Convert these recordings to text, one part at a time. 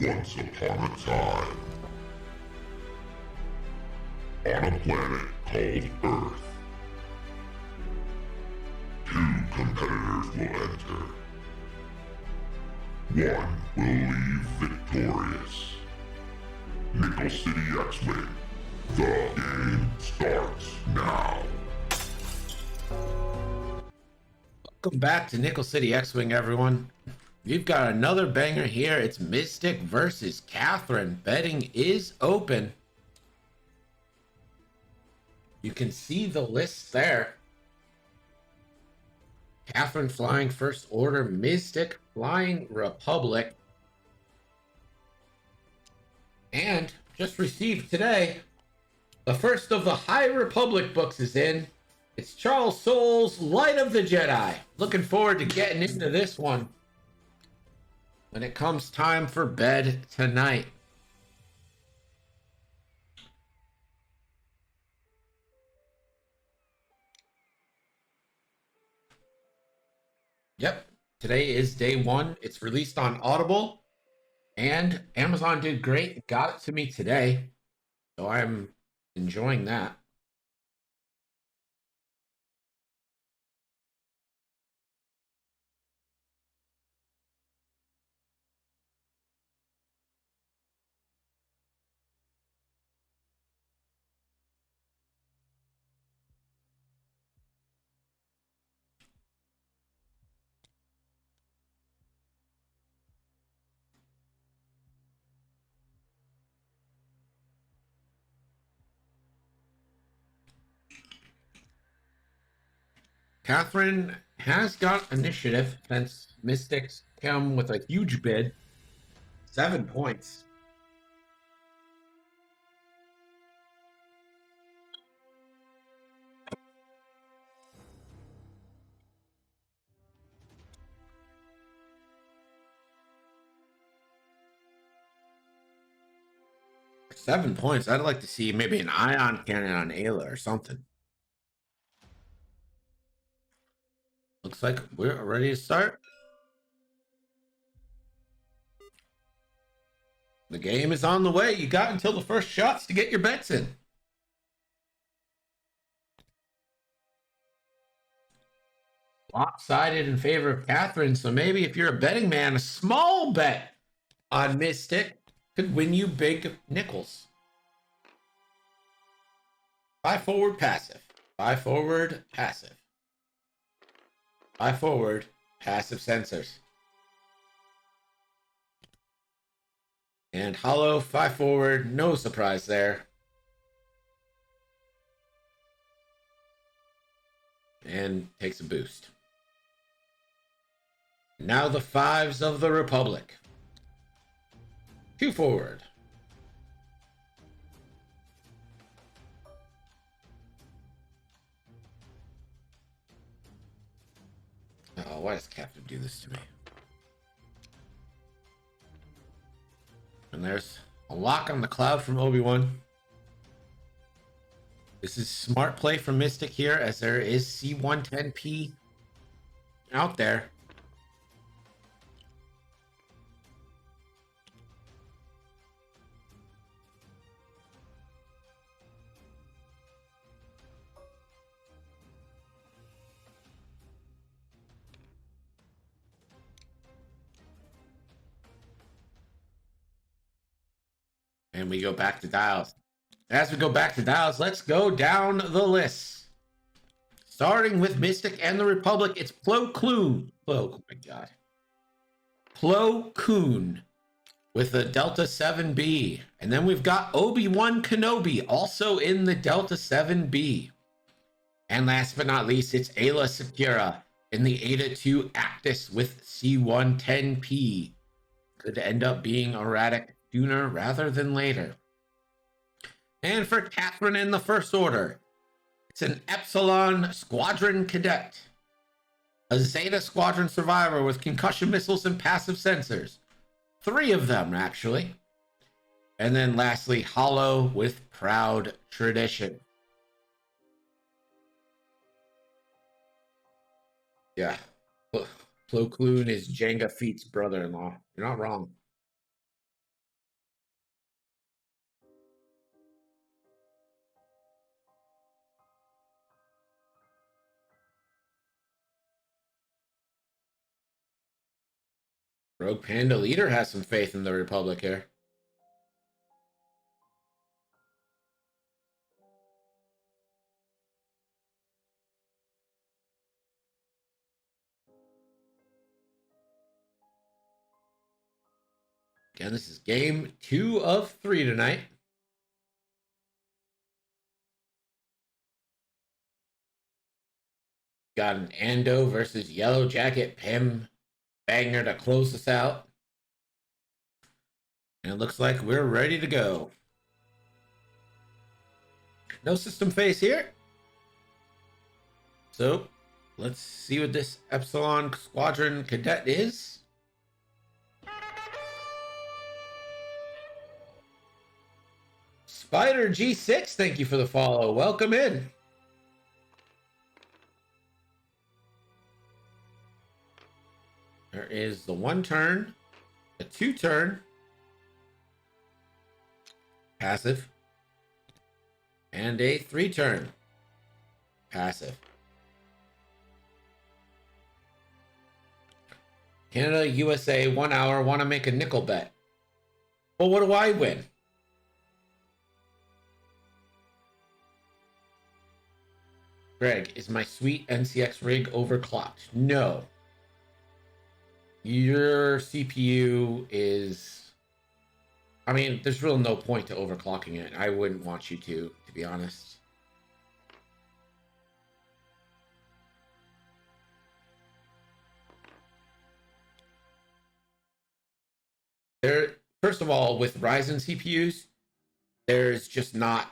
Once upon a time, on a planet called Earth, two competitors will enter. One will leave victorious. Nickel City X-Wing. The game starts now. Welcome back to Nickel City X-Wing, everyone. We've got another banger here. It's Myztik versus Catherine. Betting is open. You can see the list there. Catherine flying First Order, Myztik flying Republic. And just received today, the first of the High Republic books is in. It's Charles Soule's Light of the Jedi. Looking forward to getting into this one when it comes time for bed tonight. Yep, today is day one. It's released on Audible, and Amazon did great. Got it to me today, so I'm enjoying that. Catherine has got initiative since Mystics come with a huge bid. 7 points. I'd like to see maybe an ion cannon on Ayla or something. Looks like we're ready to start. The game is on the way. You got until the first shots to get your bets in. Lopsided in favor of Catherine, so maybe if you're a betting man, a small bet on Myztik could win you big nickels. 5 forward, passive. 5 forward, passive. 5 forward, passive sensors. And hollow, 5 forward, no surprise there. And takes a boost. Now the 5s of the Republic. 2 forward. Oh, why does Captain do this to me? And there's a lock on the cloud from Obi-Wan. This is smart play from Myztik here, as there is C110P out there. And we go back to dials. As we go back to dials, let's go down the list. Starting with Myztik and the Republic, it's Plo Koon. Oh my god. Plo Koon with the Delta 7B. And then we've got Obi-Wan Kenobi also in the Delta 7B. And last but not least, it's Ayla Secura in the Eta 2 Actis with C110P. Could end up being erratic sooner rather than later. And for Catherine in the First Order, it's an Epsilon Squadron Cadet, a Zeta Squadron survivor with concussion missiles and passive sensors. 3 of them, actually. And then lastly, Hollow with Proud Tradition. Yeah, Plo Koon is Jango Fett's brother-in-law. You're not wrong. Rogue Panda Leader has some faith in the Republic here. Again, this is game 2 of 3 tonight. Got an Ando versus Yellow Jacket Pim banger to close this out. And it looks like we're ready to go. No system phase here. So let's see what this Epsilon Squadron Cadet is. Spider G6, thank you for the follow. Welcome in. There is the 1 turn, a 2 turn, passive, and a 3 turn, passive. Canada, USA, 1 hour, want to make a nickel bet. Well, what do I win? Greg, is my sweet NCX rig overclocked? No. Your CPU is... I mean, there's really no point to overclocking it. I wouldn't want you to be honest. First of all, with Ryzen CPUs, there's just not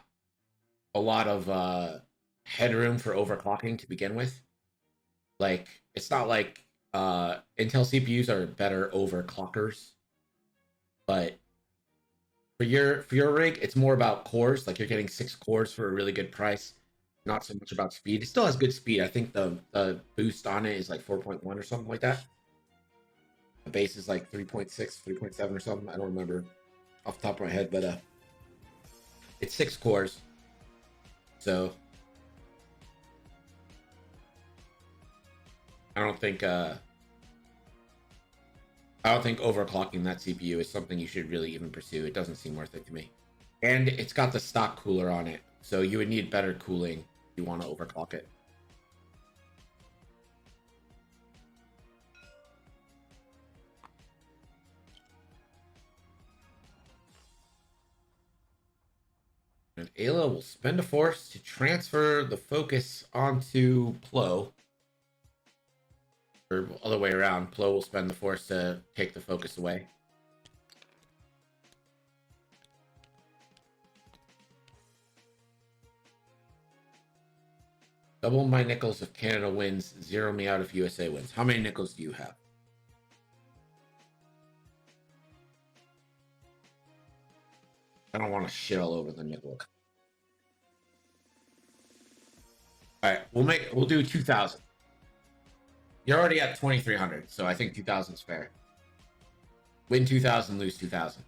a lot of headroom for overclocking to begin with. Like, it's not like Intel CPUs are better overclockers, but for your rig, it's more about cores. Like, you're getting 6 cores for a really good price, not so much about speed. It still has good speed. I think the boost on it is like 4.1 or something like that. The base is like 3.6, 3.7 or something. I don't remember off the top of my head, but it's 6 cores. So I don't think overclocking that CPU is something you should really even pursue. It doesn't seem worth it to me. And it's got the stock cooler on it, so you would need better cooling if you want to overclock it. And Ayla will spend a force to transfer the focus onto Plo. Or other way around, Plo will spend the force to take the focus away. Double my nickels if Canada wins, 0 me out if USA wins. How many nickels do you have? I don't want to shit all over the nickel. All right, we'll do 2,000. You're already at 2,300, so I think 2,000 is fair. Win 2,000, lose 2,000.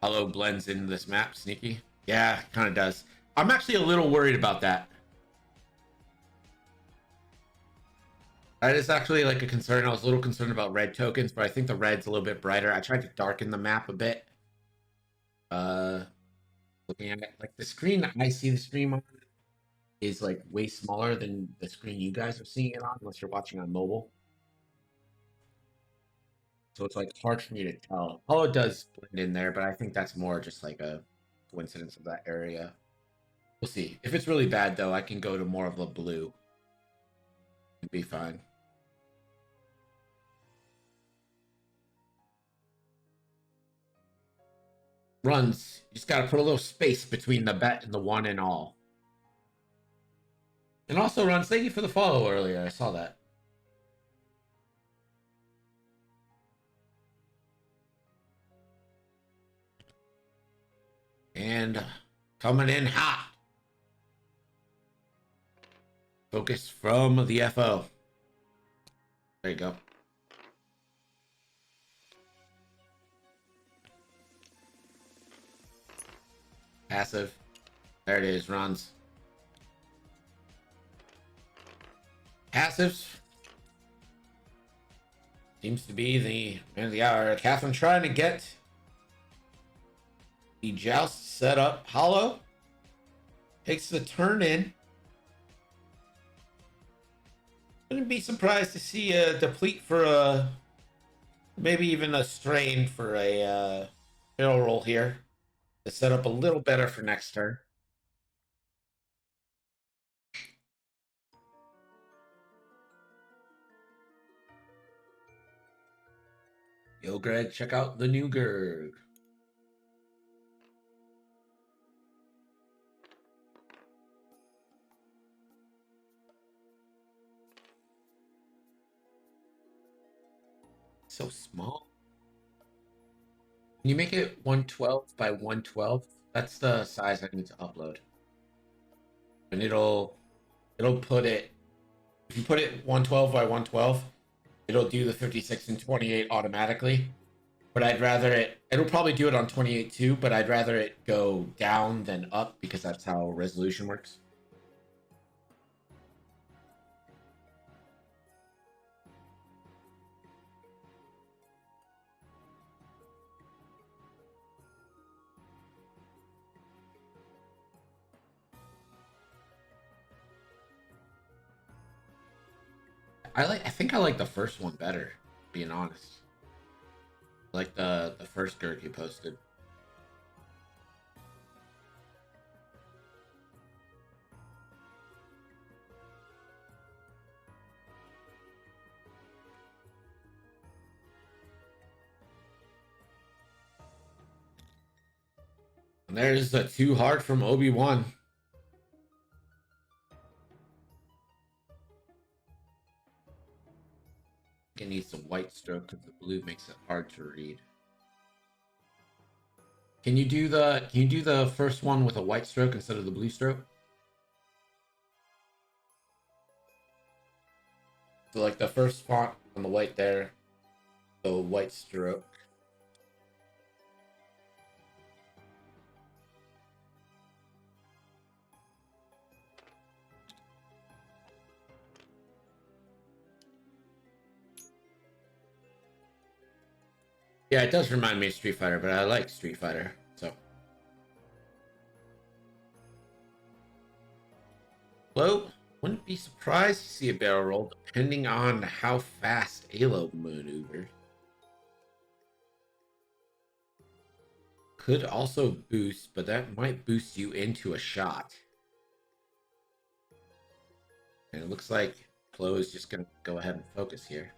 Hollow blends into this map, sneaky. Yeah, kind of does. I'm actually a little worried about that. That is actually like a concern. I was a little concerned about red tokens, but I think the red's a little bit brighter. I tried to darken the map a bit. Looking at it, like the screen I see the stream on is like way smaller than the screen you guys are seeing it on, unless you're watching on mobile. So it's like hard for me to tell. Oh, it does blend in there, but I think that's more just like a coincidence of that area. We'll see. If it's really bad though, I can go to more of the blue. It'd be fine. Runs. You just gotta put a little space between the bet and the 1 and all. And also, Runs, thank you for the follow earlier. I saw that. And coming in hot. Focus from the FO. There you go. Passive. There it is, runs. Passives. Seems to be the man of the hour. Catherine trying to get the joust set up. Hollow takes the turn in. Wouldn't be surprised to see a deplete for a, maybe even a strain for a barrel roll here to set up a little better for next turn. Yo, Greg, check out the new Gerg. So small. Can you make it 112 by 112? That's the size I need to upload. And it'll put it, if you put it 112 by 112, it'll do the 56 and 28 automatically. But I'd rather it'll probably do it on 28 too, but I'd rather it go down than up because that's how resolution works. I think I like the first one better, being honest. I like the first Gurk you posted. And there's the too hard from Obi-Wan. It needs some white stroke because the blue makes it hard to read. Can you do the first one with a white stroke instead of the blue stroke? So like the first font on the white there, the white stroke. Yeah, it does remind me of Street Fighter, but I like Street Fighter, so. Well, wouldn't be surprised to see a barrel roll depending on how fast Alo maneuvers. Could also boost, but that might boost you into a shot. And it looks like Plo is just going to go ahead and focus here.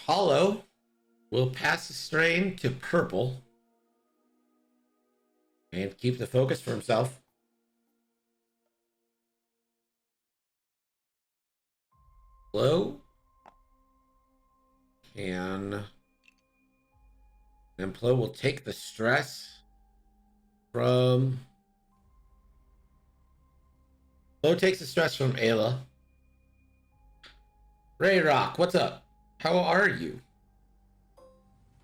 Hollow will pass the strain to purple and keep the focus for himself. Plo can, and Plo will take the stress from. Plo takes the stress from Ayla. Ray Rock, what's up? How are you?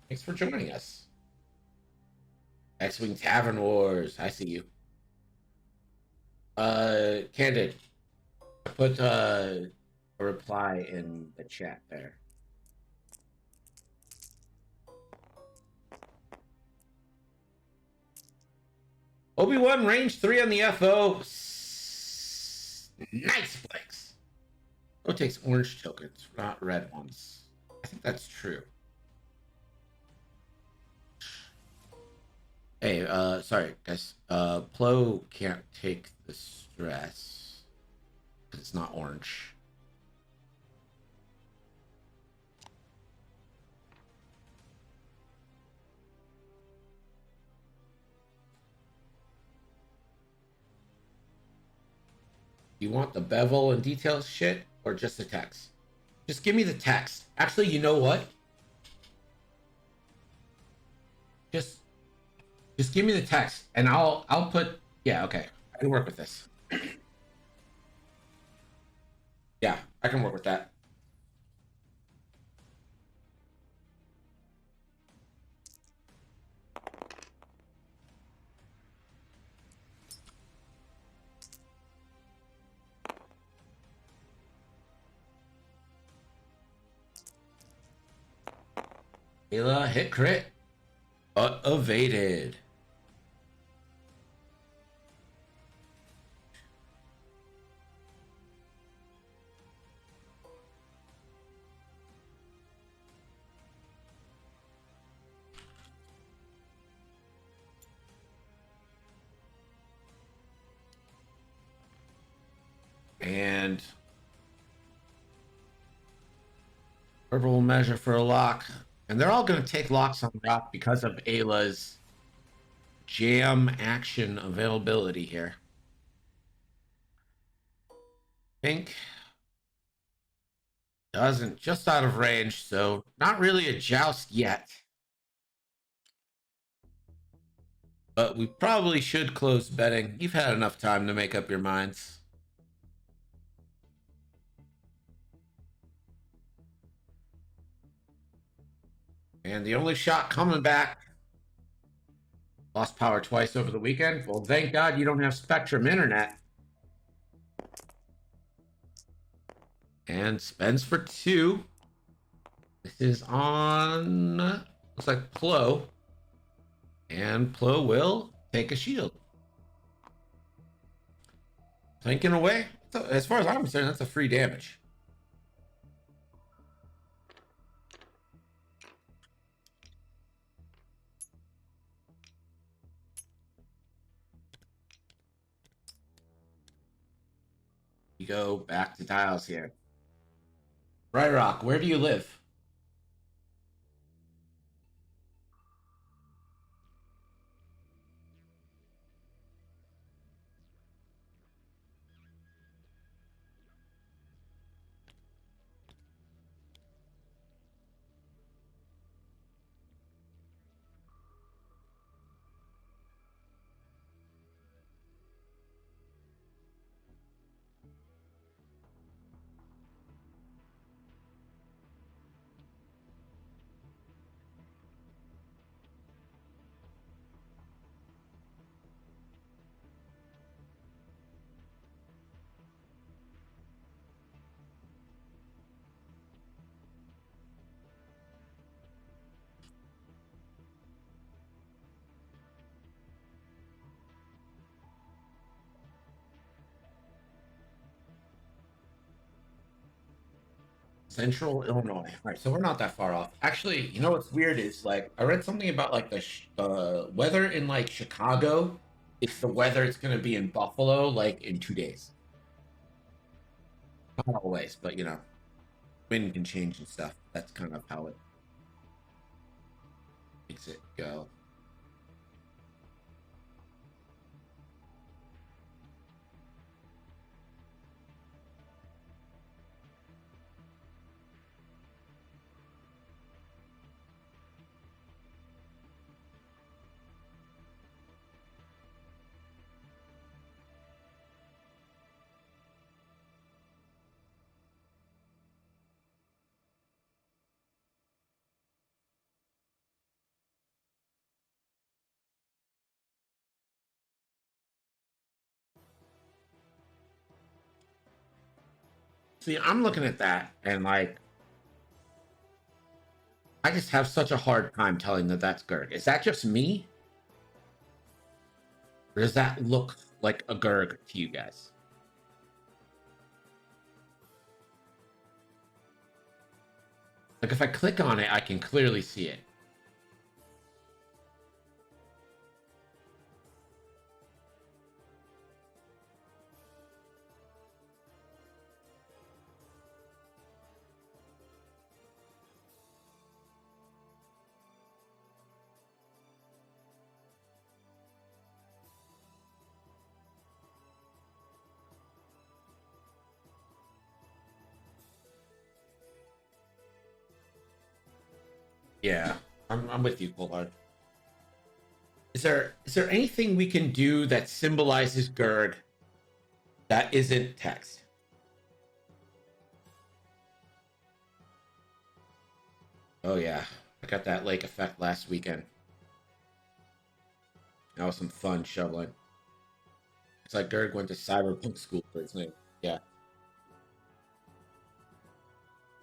Thanks for joining us. X-Wing Tavern Wars. I see you. Candid, put a reply in the chat there. Obi-Wan range 3 on the FO. Nice flex. Oh, takes orange tokens, not red ones. I think that's true. Hey, sorry, guys. Plo can't take the stress because it's not orange. You want the bevel and details shit or just the text? Just give me the text. Actually, you know what? Just just give me the text and I'll put yeah, okay. I can work with this. Yeah, I can work with that. Ayla hit crit. Evaded. And purple measure for a lock. And they're all going to take locks on rock because of Ayla's jam action availability here. Pink doesn't, just out of range, so not really a joust yet. But we probably should close betting. You've had enough time to make up your minds. And the only shot coming back. Lost power twice over the weekend. Well, thank God you don't have Spectrum Internet. And spends for 2. This is on, looks like Plo. And Plo will take a shield. Thinking away. As far as I'm concerned, that's a free damage. We go back to tiles here. Right Rock, where do you live? Central Illinois. All right, so we're not that far off. Actually, you know what's weird is like I read something about like the weather in like Chicago. It's the weather it's going to be in Buffalo like in 2 days. Not always, but you know, wind can change and stuff. That's kind of how it makes it go. See, I'm looking at that and like I just have such a hard time telling that that's Gurg. Is that just me? Or does that look like a Gurg to you guys? Like if I click on it, I can clearly see it. Yeah, I'm with you, Bullard. Is there anything we can do that symbolizes Gerd that isn't text? Oh yeah, I got that lake effect last weekend. That was some fun shoveling. It's like Gerd went to cyberpunk school for his name. Yeah.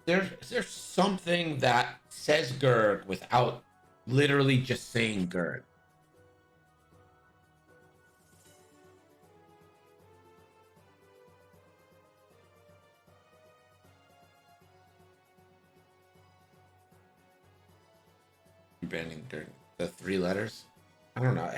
Is there something that says Gerd without literally just saying Gerd? Branding Gerd. The three letters? I don't know.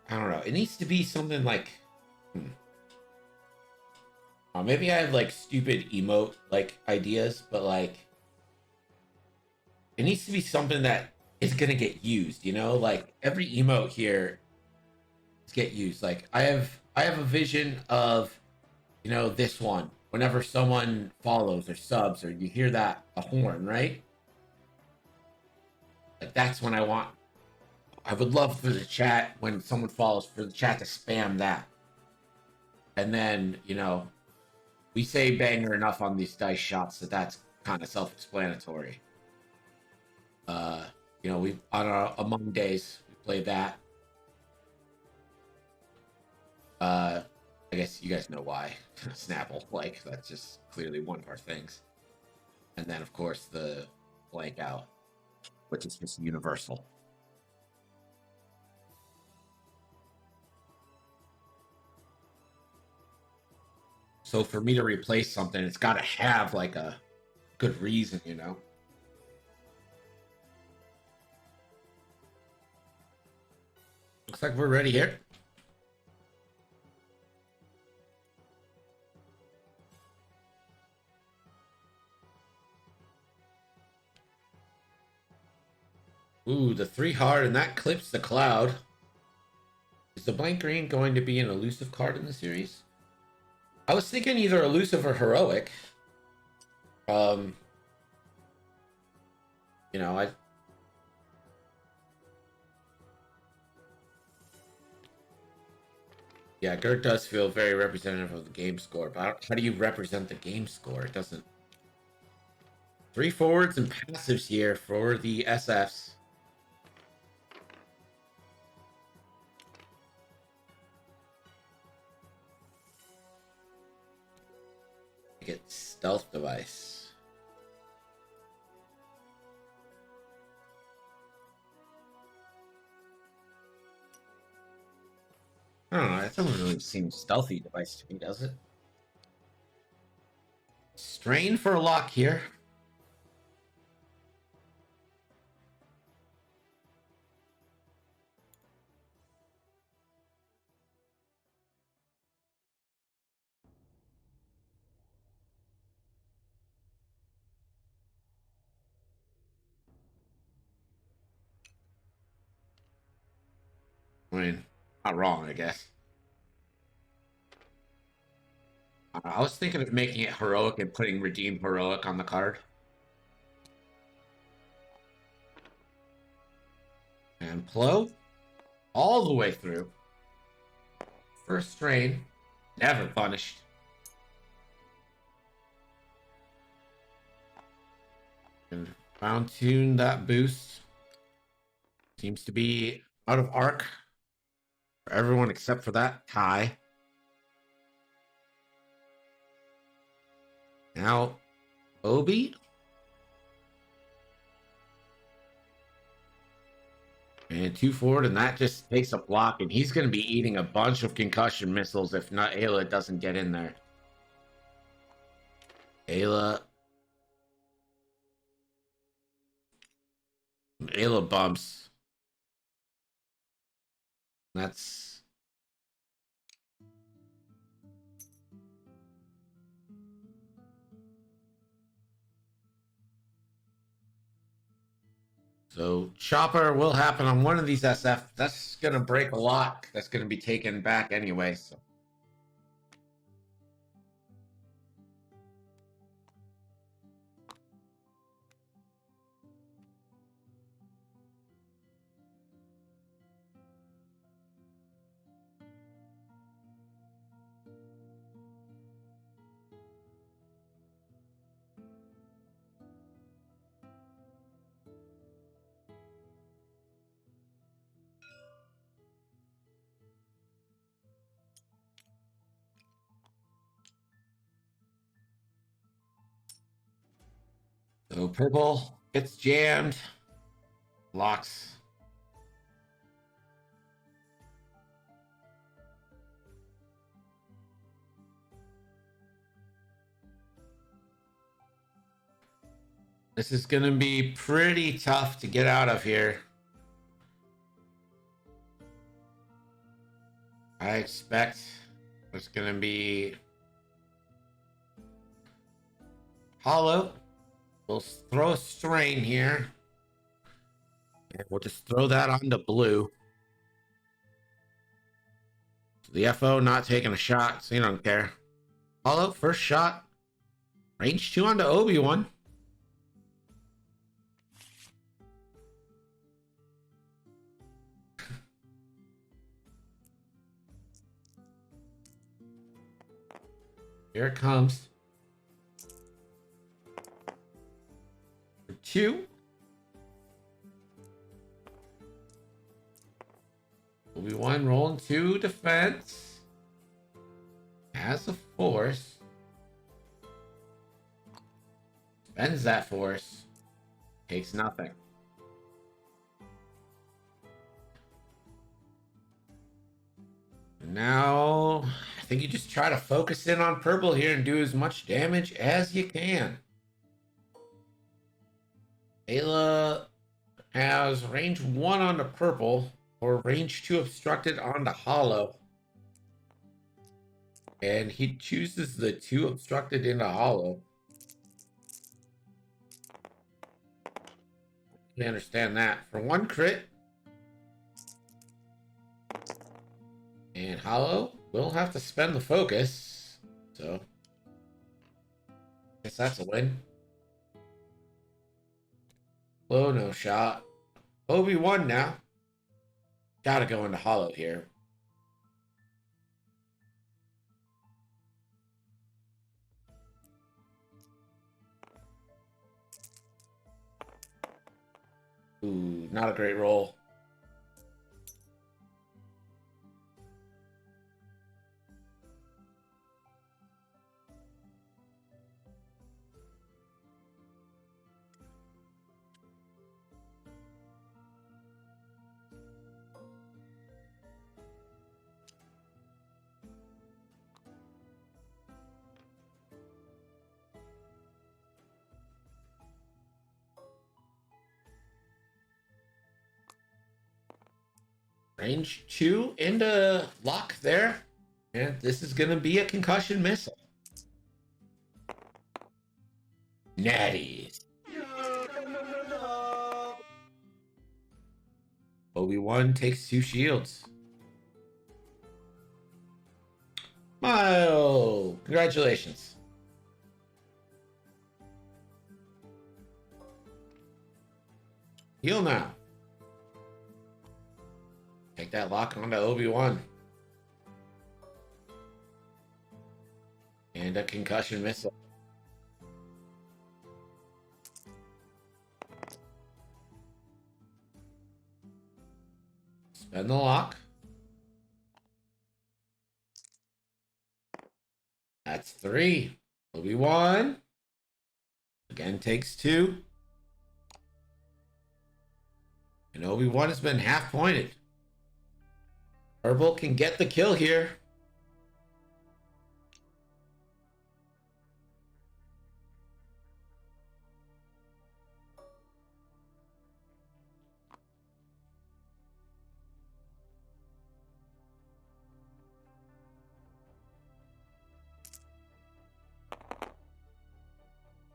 I don't know. It needs to be something like. Hmm. Maybe I have like stupid emote like ideas, but like it needs to be something that is gonna get used. Like every emote here is get used. Like I have a vision of this one. Whenever someone follows or subs or you hear that a horn, right? Like that's when I want. I would love for the chat when someone follows for the chat to spam that, and then we say banger enough on these dice shots that's kind of self-explanatory. Uh, we on our Among Days we played that. Uh, I guess you guys know why Snapple. Like that's just clearly one of our things. And then of course the blank out, which is just universal. So for me to replace something, it's got to have like a good reason. Looks like we're ready here. Ooh, the 3 hard, and that clips the cloud. Is the blank green going to be an elusive card in the series? I was thinking either elusive or heroic. Um, I. Yeah, Gert does feel very representative of the game score, but how do you represent the game score? It doesn't. 3 forwards and passives here for the SFs. I get stealth device. I don't know. That doesn't really seem stealthy device to me, does it? Strain for a lock here. I mean, not wrong, I guess. I was thinking of making it heroic and putting redeem heroic on the card. And Plo, all the way through. First strain, never punished. And found tune that boost. Seems to be out of arc for everyone except for that Kai. Now, Obi. And 2 forward, and that just takes a block, and he's going to be eating a bunch of concussion missiles if not Ayla doesn't get in there. Ayla bumps. That's So chopper will happen on one of these SF. That's going to break a lot. That's going to be taken back anyway. So So purple gets jammed. Locks. This is going to be pretty tough to get out of here. I expect it's going to be hollow. We'll throw a strain here. And we'll just throw that onto blue. The FO not taking a shot, so you don't care. Hollow, first shot. Range 2 onto Obi-Wan. Here it comes. For 2. Obi-Wan rolling 2 defense. Has a force. Spends that force. Takes nothing. Now, I think you just try to focus in on purple here and do as much damage as you can. Ayla has range 1 onto purple or range 2 obstructed onto hollow. And he chooses the 2 obstructed into hollow. I understand that. For 1 crit. And hollow will have to spend the focus. So, guess that's a win. Low, no shot. Obi-Wan now. Gotta go into hollow here. Ooh, not a great roll. Range 2 into lock there. And this is going to be a concussion missile. Natties. Obi-Wan takes 2 shields. Wow, congratulations. Heal now. Take that lock onto Obi-Wan. And a concussion missile. Spend the lock. That's 3. Obi-Wan. Again takes 2. And Obi-Wan has been half pointed. Purple can get the kill here.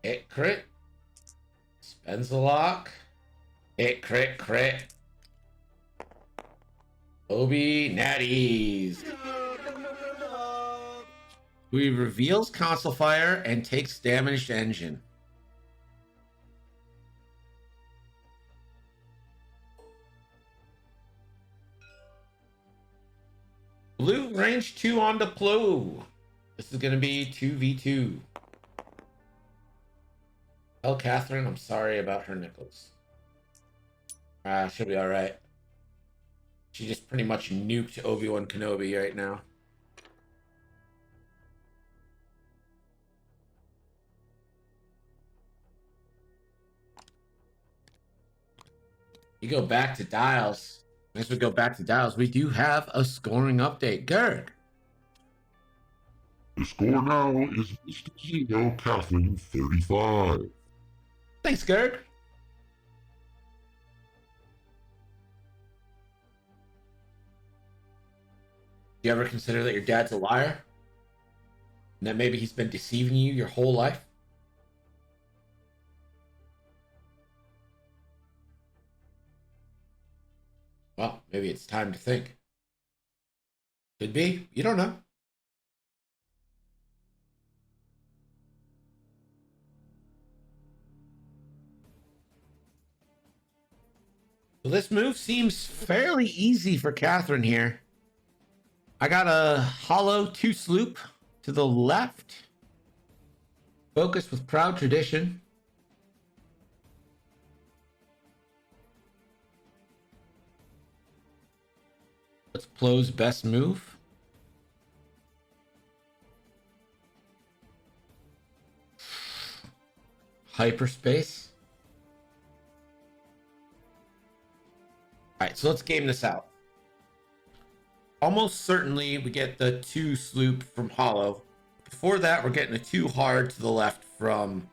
Hit crit. Spends the lock. Hit, crit, crit. Obi Natties. He reveals console fire and takes damaged engine. Blue range 2 on the Plo. This is going to be 2v2. Tell Catherine I'm sorry about her nickels. She'll be alright. She just pretty much nuked Obi-Wan Kenobi right now. You go back to dials. As we go back to dials, we do have a scoring update. Gerg. The score now is Mr. 0, Catherine 35. Thanks, Gerg. Do you ever consider that your dad's a liar? And that maybe he's been deceiving you your whole life? Well, maybe it's time to think. Could be. You don't know. So this move seems fairly easy for Catherine here. I got a hollow 2 sloop to the left. Focus with proud tradition. What's Plo's best move? Hyperspace. All right, so let's game this out. Almost certainly we get the 2 sloop from hollow. Before that, we're getting a 2 hard to the left from...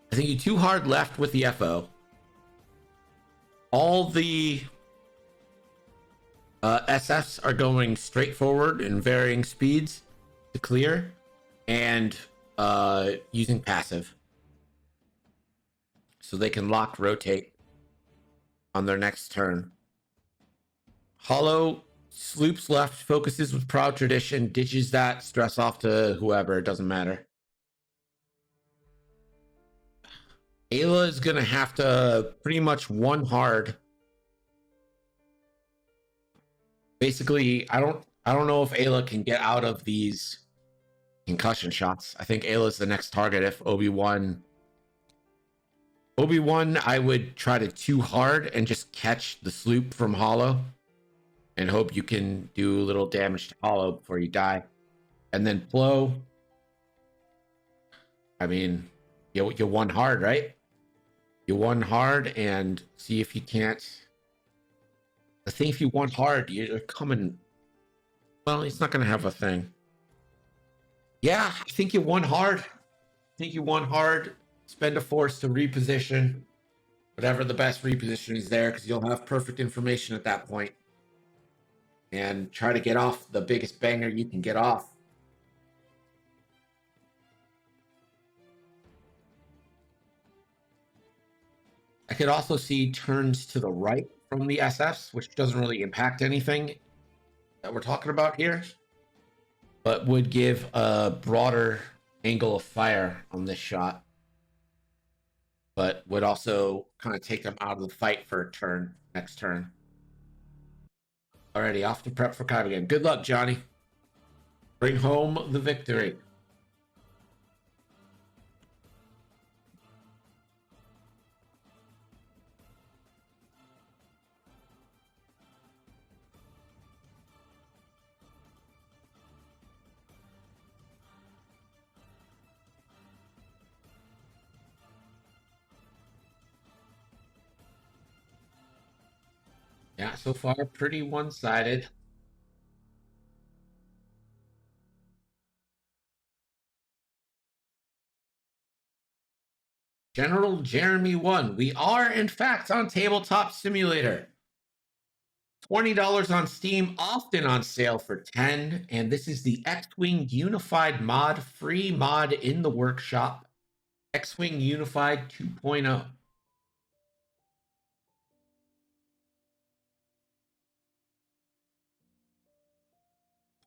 I think you 2 hard left with the FO. All the SFs are going straight forward in varying speeds to clear and using passive. So they can lock rotate on their next turn. Hollow sloops left, focuses with proud tradition, ditches that, stress off to whoever, it doesn't matter. Ayla is gonna have to pretty much 1 hard. Basically, I don't know if Ayla can get out of these concussion shots. I think Ayla's the next target if Obi-Wan, I would try to 2 hard and just catch the sloop from hollow and hope you can do a little damage to hollow before you die. And then Plo, I mean, you 1 hard, right? You 1 hard and see if you can't. I think if you 1 hard, you're coming. Well, he's not going to have a thing. Yeah, I think you 1 hard. I think you 1 hard. Spend a force to reposition. Whatever the best reposition is there, because you'll have perfect information at that point. And try to get off the biggest banger you can get off. I could also see turns to the right from the SFs, which doesn't really impact anything that we're talking about here, but would give a broader angle of fire on this shot, but would also kind of take them out of the fight for a turn, next turn. Alrighty, off to prep for Kyber again. Good luck, Johnny. Bring home the victory. Yeah, so far pretty one-sided. General Jeremy 1. We are, in fact, on Tabletop Simulator. $20 on Steam, often on sale for $10. And this is the X-Wing Unified mod, free mod in the workshop. X-Wing Unified 2.0.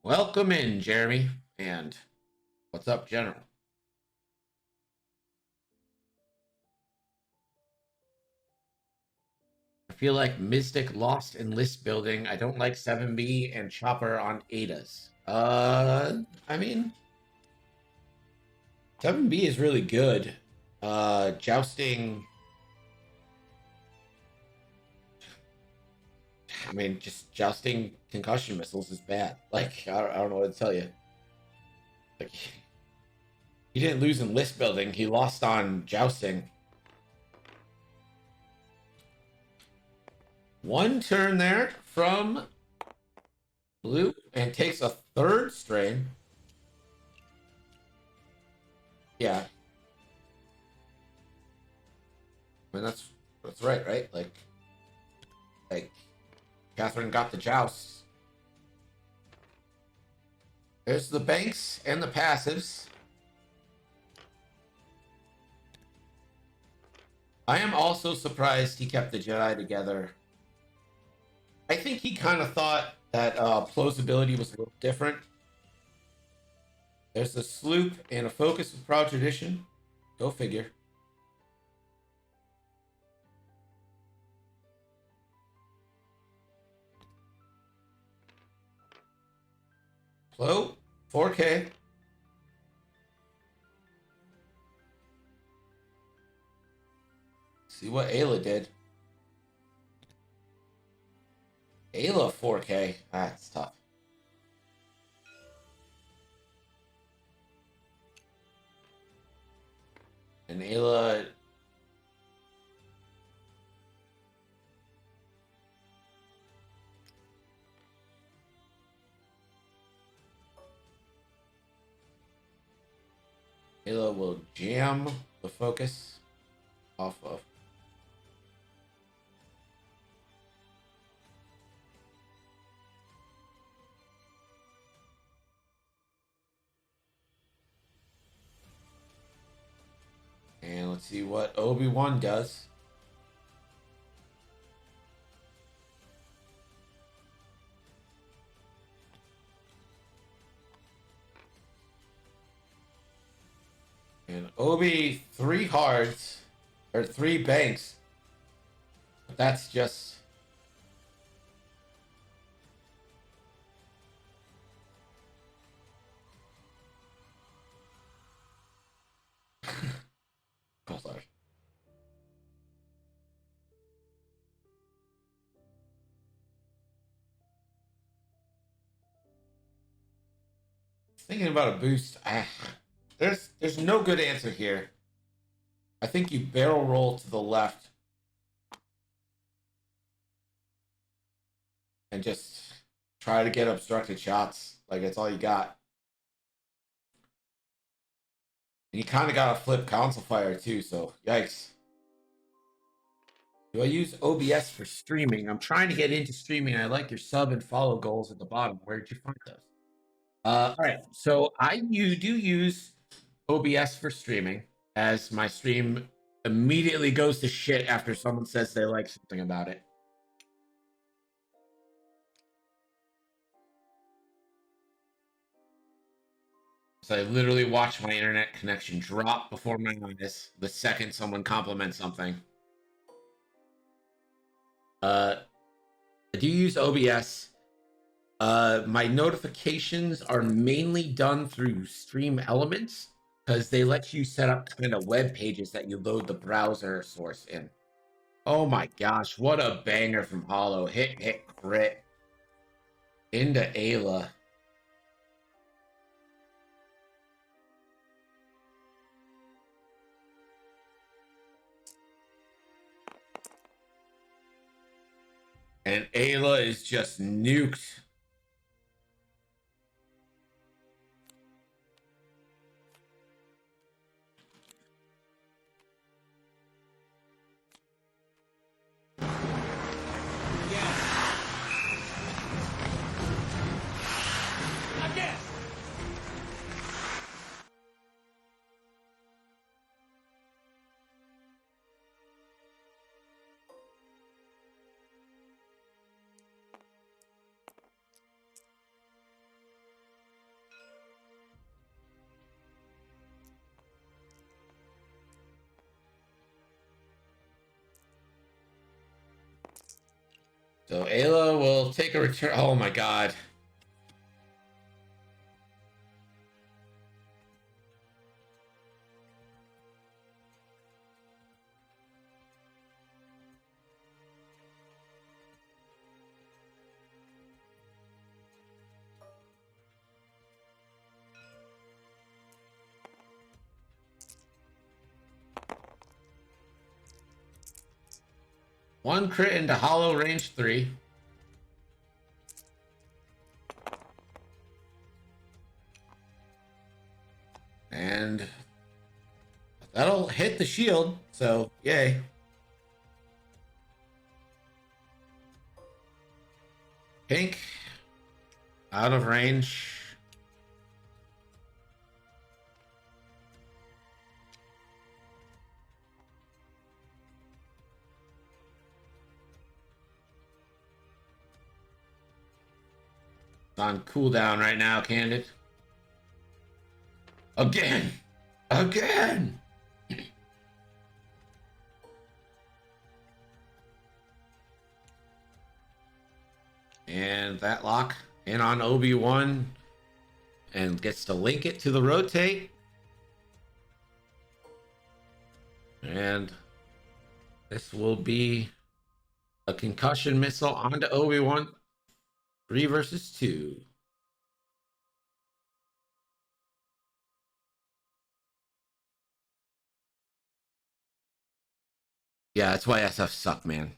Welcome in, Jeremy. And what's up, General? I feel like Myztik lost in list building. I don't like 7B and Chopper on Adas. I mean, 7B is really good. Jousting. I mean, just jousting concussion missiles is bad. Like, I don't know what to tell you. Like, he didn't lose in list building. He lost on jousting. One turn there from blue and takes a third strain. Yeah. I mean, that's right? Like Catherine got the joust. There's the banks and the passives. I am also surprised he kept the Jedi together. I think he kind of thought that plausibility was a little different. There's a sloop and a focus with proud tradition. Go figure. Float, 4K. See what Ayla did. Ayla 4K. That's tough. And Ayla. Ayla will jam the focus off of. And let's see what Obi-Wan does. And Obi 3 hards, or 3 banks. But that's just... Oh, sorry. Thinking about a boost. There's no good answer here. I think you barrel roll to the left and just try to get obstructed shots. Like, it's all you got. And you kind of got to flip console fire too, so yikes. Do I use OBS for streaming? I'm trying to get into streaming. I like your sub and follow goals at the bottom. Where did you find those? All right, so you do use OBS for streaming, as my stream immediately goes to shit after someone says they like something about it. So I literally watch my internet connection drop before my eyes the second someone compliments something. I do use OBS. My notifications are mainly done through Stream Elements because they let you set up kind of web pages that you load the browser source in. Oh my gosh, what a banger from Hollow. Hit, crit. Into Ayla. And Ayla is just nuked. So Ayla will take a return. Oh my god. One crit into hollow range 3. And that'll hit the shield, so yay. Pink, out of range. It's on cooldown right now, Candid. Again! Again! And that lock in on Obi-Wan and gets to link it to the rotate. And this will be a concussion missile onto Obi-Wan. 3 versus 2. Yeah, that's why SF suck, man.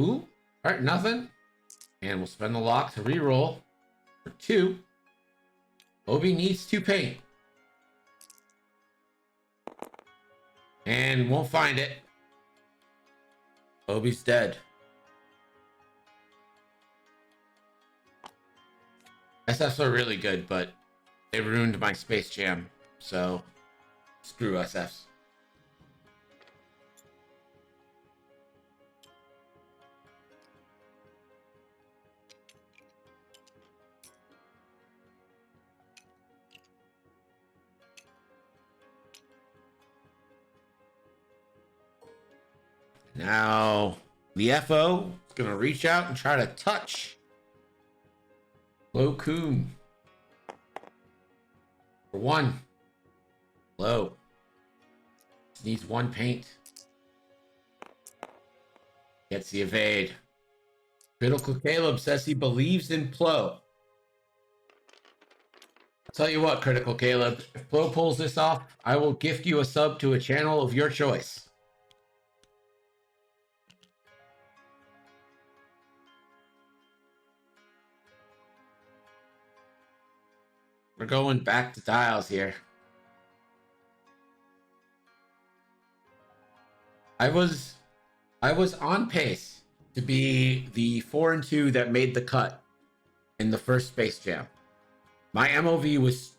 Ooh, all right, nothing. And we'll spend the lock to reroll for 2. Obi needs 2 paint. And won't find it. Obi's dead. SFs are really good, but they ruined my Space Jam. So, screw SFs. Now, the FO is going to reach out and try to touch Lo Kun. For 1. Low. Just needs 1 paint. Gets the evade. Critical Caleb says he believes in Plo. I'll tell you what, Critical Caleb, if Plo pulls this off, I will gift you a sub to a channel of your choice. We're going back to dials here. I was on pace to be the 4 and 2 that made the cut in the first Space Jam. My MOV was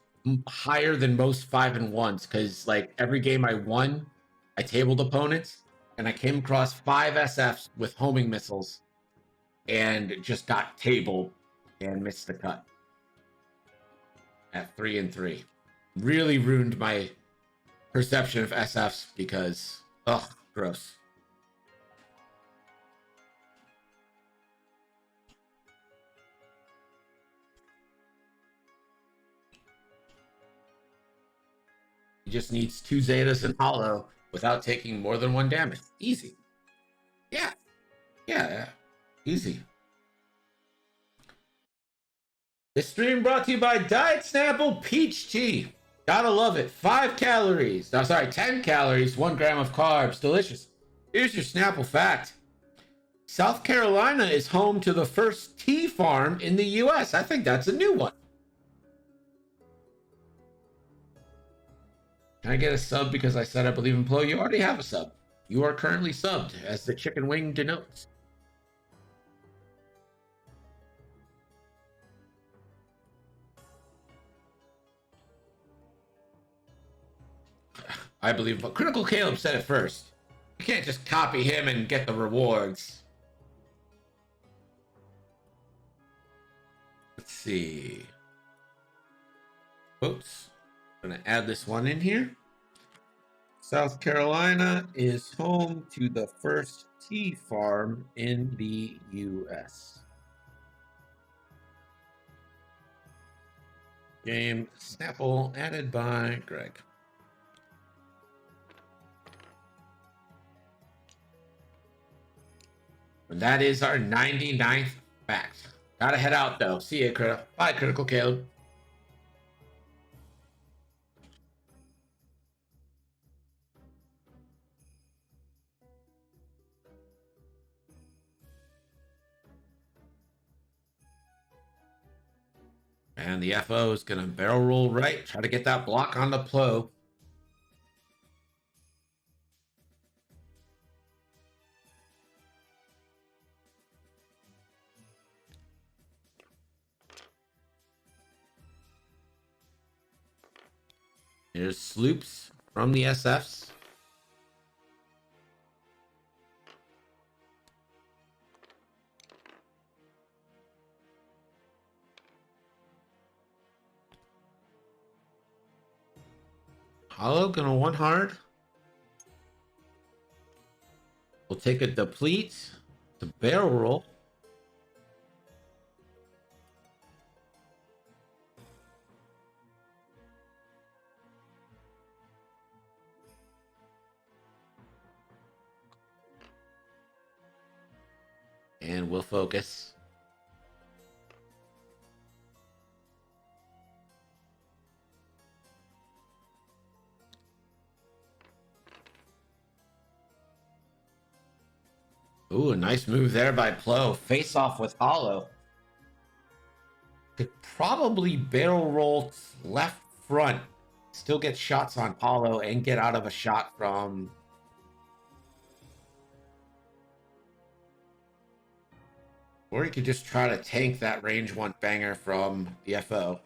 higher than most 5 and 1s because like every game I won, I tabled opponents and I came across 5 SFs with homing missiles and just got tabled and missed the cut at 3 and 3. Really ruined my perception of SFs because, ugh, gross. He just needs 2 Zetas and Hollow without taking more than 1 damage. Easy. Yeah. Yeah. Easy. This stream brought to you by Diet Snapple Peach Tea. Gotta love it. 5 calories. No, sorry, 10 calories, 1 gram of carbs. Delicious. Here's your Snapple fact. South Carolina is home to the first tea farm in the U.S. I think that's a new one. Can I get a sub because I said I believe in Plo? You already have a sub. You are currently subbed, as the chicken wing denotes. I believe, but Critical Caleb said it first. You can't just copy him and get the rewards. Let's see. Oops. Gonna add this one in here. South Carolina is home to the first tea farm in the U.S. Game Snapple added by Greg. And that is our 99th fact. Gotta head out though. See ya, Critical. Bye, Critical Caleb. And the FO is going to barrel roll right. Try to get that block on the plow. Here's sloops from the SFs. Hollow gonna one hard. We'll take a deplete to barrel roll. And we'll focus. Ooh, a nice move there by Plo. Face off with Hollow. Could probably barrel roll left front. Still get shots on Hollow and get out of a shot from... Or you could just try to tank that range one banger from the FO.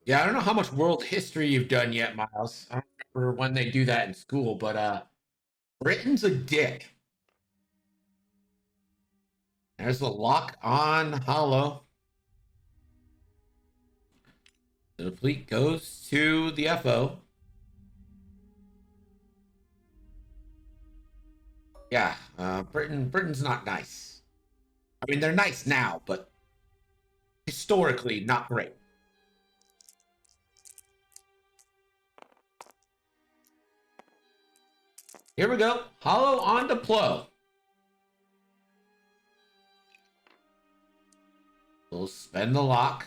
Yeah, I don't know how much world history you've done yet, Miles. I don't remember when they do that in school, but Britain's a dick. There's the lock on Hollow. The deplete goes to the FO. Yeah, Britain's not nice. I mean, they're nice now, but historically not great. Here we go. Hollow on to Plo. We'll spend the lock.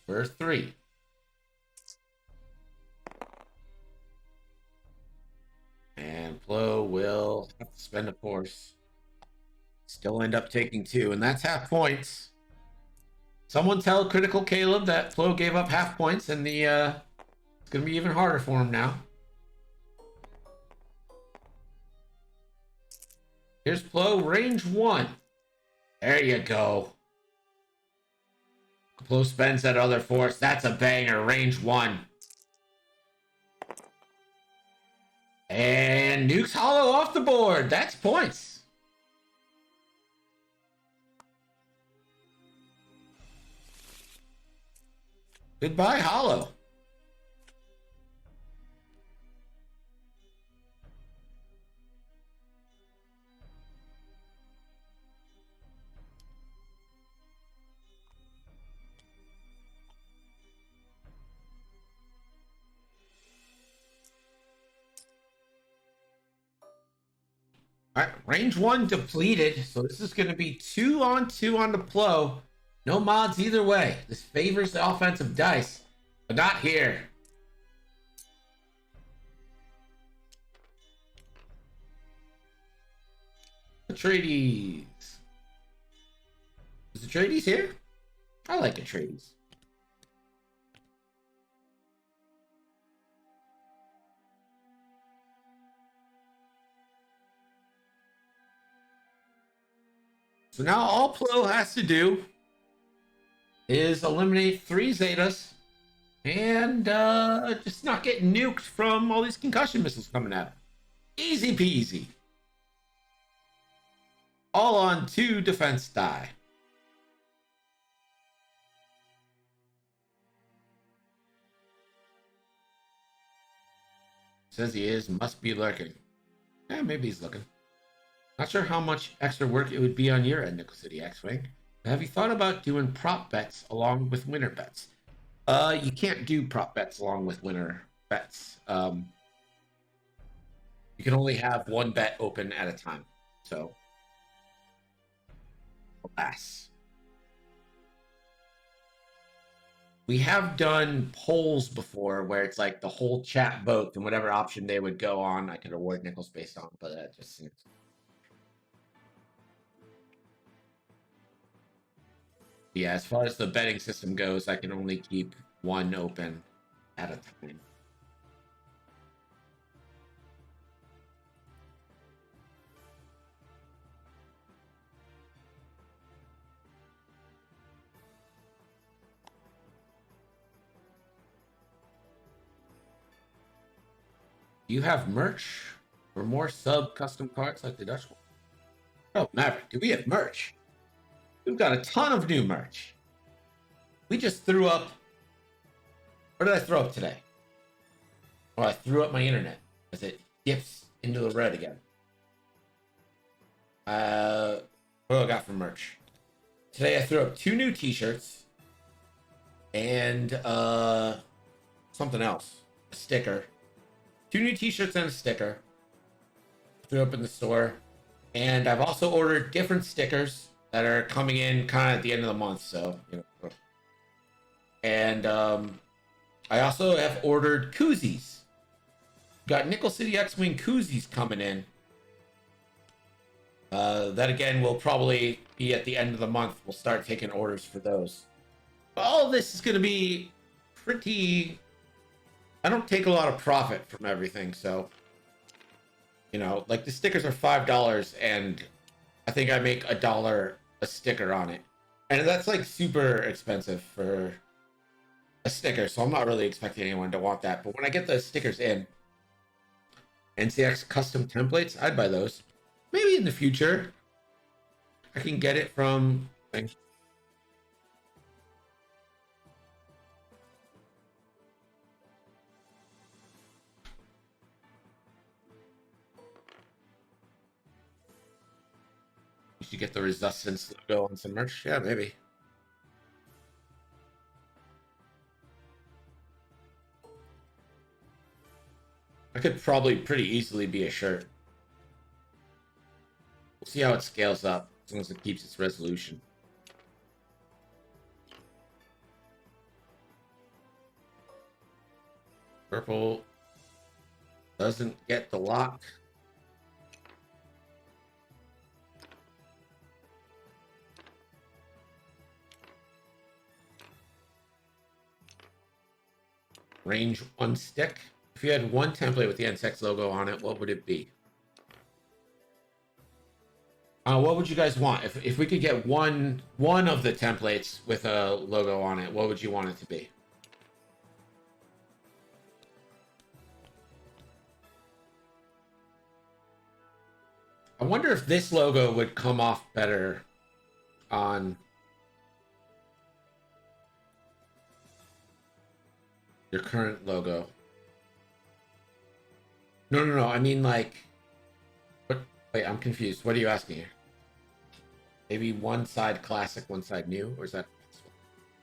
For 3. And Plo will have to spend a force. Still end up taking 2, and that's half points. Someone tell Critical Caleb that Plo gave up half points, and it's going to be even harder for him now. Here's Plo, range 1. There you go. Plo spends that other force. That's a banger, range 1. And nukes Hollow off the board. That's points. Goodbye, Hollow. All right, range 1 depleted. So this is going to be 2-on-2 on the Plo. No mods either way. This favors the offensive dice, but not here. Atreides. Is Atreides here? I like Atreides. So now all Plo has to do is eliminate 3 Zetas And just not getting nuked from all these concussion missiles coming at him. Easy peasy. All on 2 defense die. Says he is, must be lurking. Maybe he's looking. Not sure how much extra work it would be on your end, Nickel City X-Wing. Have you thought about doing prop bets along with winner bets? You can't do prop bets along with winner bets. You can only have one bet open at a time. So, alas. We have done polls before where it's like the whole chat vote and whatever option they would go on, I could award nickels based on, but that just seems. Yeah, as far as the betting system goes, I can only keep one open at a time. Do you have merch or more sub custom cards like the Dutch one? Oh, Maverick, do we have merch? We've got a ton of new merch. We just threw up. What did I throw up today? Oh, I threw up my internet as it dips into the red again. What do I got for merch? Today I threw up 2 new t-shirts and something else. A sticker. 2 new t-shirts and a sticker. Threw up in the store. And I've also ordered different stickers that are coming in kind of at the end of the month, so and I also have ordered koozies. Got Nickel City X-Wing koozies coming in. That again will probably be at the end of the month. We'll start taking orders for those. All this is going to be pretty. I don't take a lot of profit from everything, so like the stickers are $5, and I think I make $1 a sticker on it, and that's like super expensive for a sticker. So I'm not really expecting anyone to want that. But when I get the stickers in, NCX custom templates, I'd buy those. Maybe in the future, I can get it from. You should get the Resistance logo on some merch. Yeah, maybe. I could probably pretty easily be a shirt. We'll see how it scales up as long as it keeps its resolution. Purple doesn't get the lock. Range 1 stick. If you had one template with the NSX logo on it, what would it be? What would you guys want? If we could get one of the templates with a logo on it, what would you want it to be? I wonder if this logo would come off better on your current logo. No. I mean, like, what? Wait, I'm confused. What are you asking here? Maybe one side classic, one side new, or is that?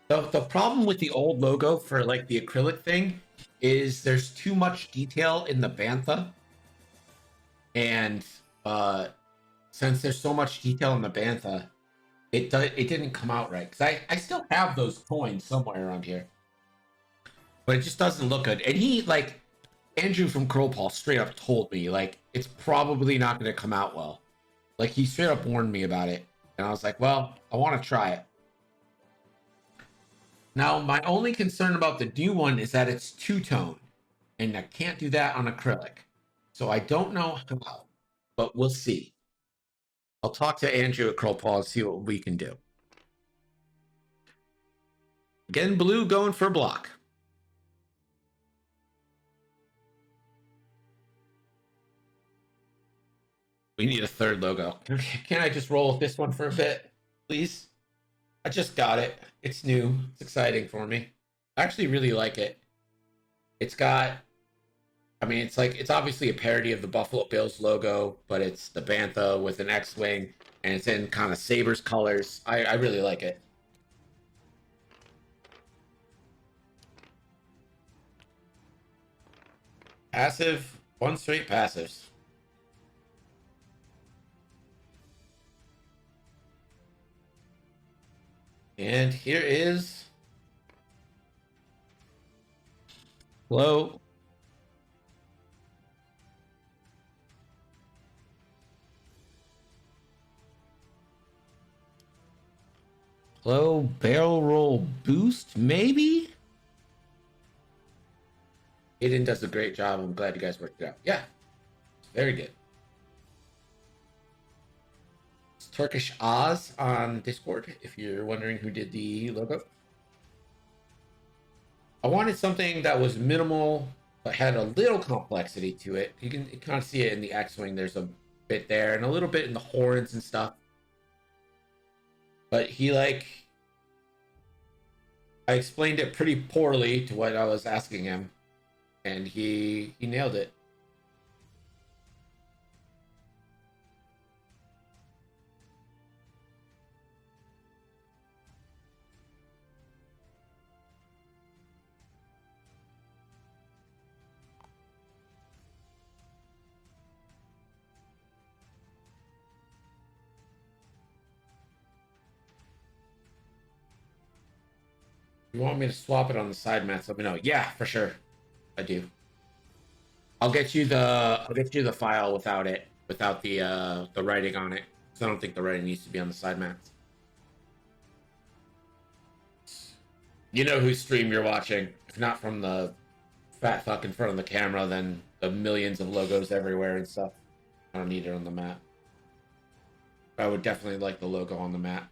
The problem with the old logo for like the acrylic thing is there's too much detail in the bantha, and since there's so much detail in the bantha, it didn't come out right. Because I still have those coins somewhere around here, but it just doesn't look good. And he, like, Andrew from Cropal straight up told me, like, it's probably not going to come out well. Like, he straight up warned me about it. And I was like, well, I want to try it. Now, my only concern about the new one is that it's two-tone. And I can't do that on acrylic. So I don't know how, but we'll see. I'll talk to Andrew at Cropal and see what we can do. Again, blue going for a block. We need a third logo. Can I just roll with this one for a bit, please? I just got it. It's new. It's exciting for me. I actually really like it. It's got, I mean, it's obviously a parody of the Buffalo Bills logo, but it's the Bantha with an X-Wing, and it's in kind of Sabres colors. I really like it. Passive, one straight passives. And here is Hello. Hello, barrel roll boost, maybe? Aiden does a great job. I'm glad you guys worked it out. Yeah, it's very good. It's Turkish Oz on Discord, if you're wondering who did the logo. I wanted something that was minimal, but had a little complexity to it. You can kind of see it in the X-Wing. There's a bit there and a little bit in the horns and stuff. But I explained it pretty poorly to what I was asking him, and he nailed it. You want me to swap it on the side mats? Let me know. Yeah, for sure. I do. I'll get you the file without the writing on it. Because I don't think the writing needs to be on the side mats. You know whose stream you're watching. If not from the fat fuck in front of the camera, then the millions of logos everywhere and stuff. I don't need it on the mat. I would definitely like the logo on the mat.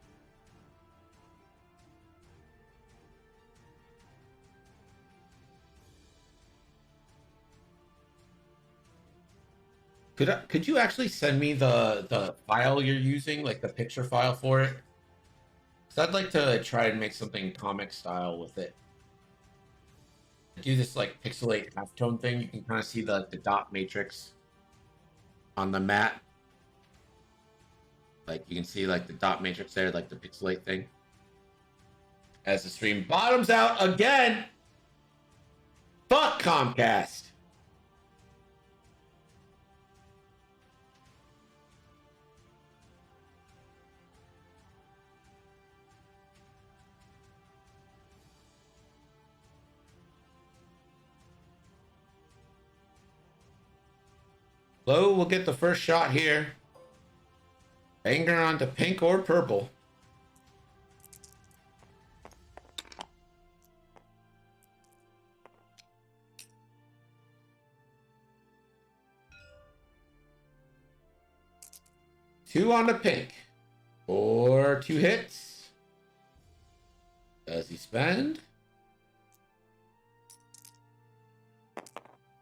Could you actually send me the file you're using, like the picture file for it? Because I'd like to try and make something comic style with it. Do this like pixelate halftone thing. You can kind of see the dot matrix on the mat. Like you can see like the dot matrix there, like the pixelate thing. As the stream bottoms out again. Fuck Comcast. Low will get the first shot here. Banger onto pink or purple. Two on the pink. Or two hits. Does he spend?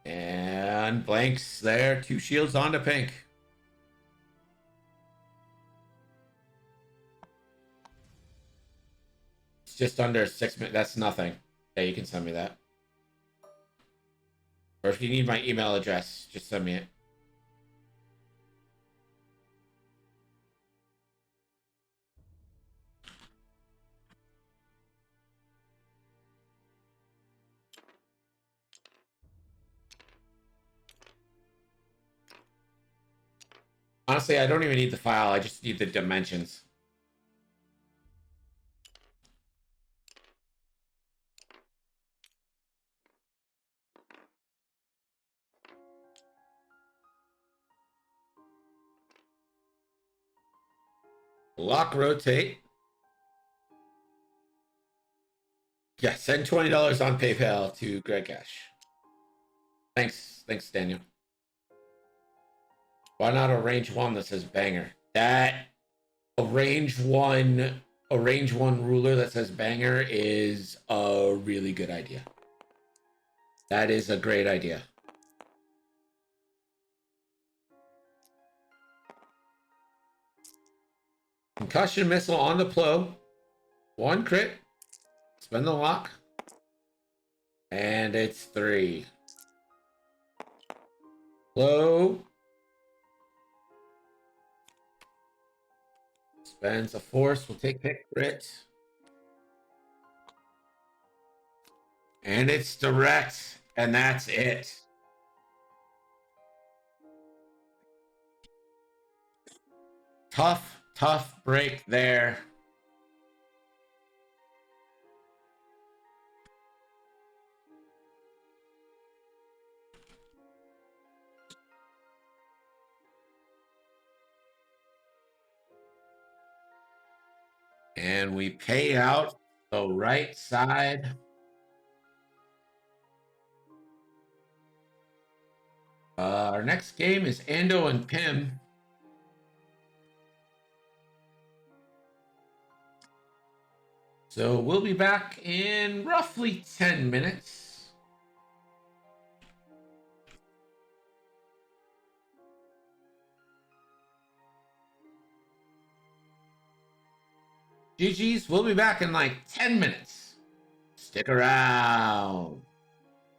And blanks there. Two shields onto pink. It's just under 6 minutes. That's nothing. Yeah, you can send me that. Or if you need my email address, just send me it. Honestly, I don't even need the file. I just need the dimensions. Lock rotate. Yeah, send $20 on PayPal to Greg Cash. Thanks, Daniel. Why not a range one that says banger? That a range one ruler that says banger is a really good idea. That is a great idea. Concussion missile on the Plo. 1 crit. Spend the lock. And it's 3. Plo. Spends a force. We'll take hit crit. And it's direct. And that's it. Tough break there. And we pay out the right side. Our next game is Ando and Pim. So we'll be back in roughly 10 minutes. GG's, we'll be back in like 10 minutes. Stick around.